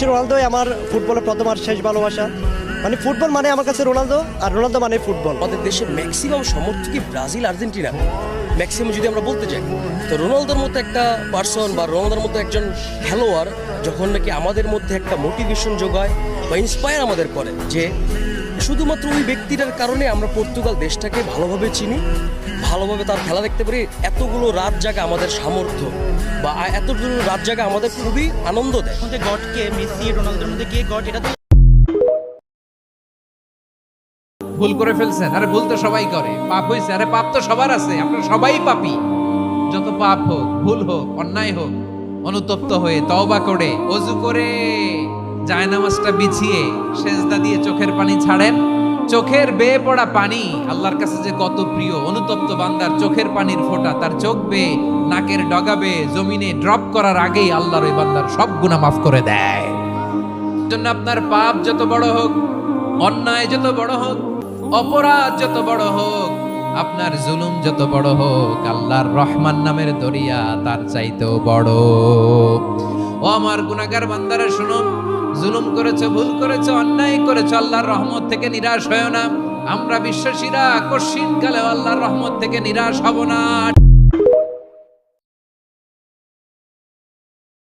রোনালদোই আমার ফুটবলের প্রথম আর শেষ ভালোবাসা। মানে ফুটবল মানে আমার কাছে রোনালদো, আর রোনালদো মানে ফুটবল। আমাদের দেশের ম্যাক্সিমাম সমর্থকই ব্রাজিল আর্জেন্টিনা, ম্যাক্সিমাম যদি আমরা বলতে চাই। তো রোনালদোর মতো একটা পার্সন বা রোনালদোর মতো একজন খেলোয়াড় যখন নাকি আমাদের মধ্যে একটা মোটিভেশন যোগায় বা ইন্সপায়ার আমাদের করে, যে শুধুমাত্র ওই ব্যক্তিটার কারণে আমরা পর্তুগাল দেশটাকে ভালোভাবে চিনি, ভালোভাবে তার খেলা দেখতে পারি। এতগুলো রাত জাগা আমাদের সামর্থ্য বা এতগুলো রাত জাগা আমাদের খুবই আনন্দ দেয়। গডকে মেসি রোনালদোর মধ্যে কে গড, এটা তো ভুল করে ফেলছেন। আরে ভুল তো সবাই করে, পাপ হয়েছে, আরে পাপ তো সবার আছে, আমরা সবাই পাপী। যত পাপ হোক, ভুল হোক, অন্যায় হোক, অনুতপ্ত হয়ে তওবা করে ওযু করে জায়নামাজটা বিছিয়ে সেজদা দিয়ে চোখের পানি ছাড়েন। চোখের বেয়ে পড়া পানি আল্লাহর কাছে যে কত প্রিয়। অনুতপ্ত বান্দার চোখের পানির ফোঁটা তার চোখ বেয়ে নাকের ডগা বেয়ে জমিনে ড্রপ করার আগেই আল্লাহর ওই বান্দার সব গুনাহ মাফ করে দেয়। জন্য আপনার পাপ যত বড় হোক, অন্যায় যত বড় হোক, অপরাধ যত বড় হোক, আপনার জুলুম যত বড় হোক, আল্লাহর রহমান নামের দরিয়া তার চাইতেও বড়। ও আমার গুনাহগার বান্দারা শুনো, জুলুম করেছো, ভুল করেছো, অন্যায় করেছো, আল্লাহর রহমত থেকে নিরাশ হয়ো না। আমরা বিশ্বাসীরা কশিন কালে আল্লাহর রহমত থেকে নিরাশ হব না।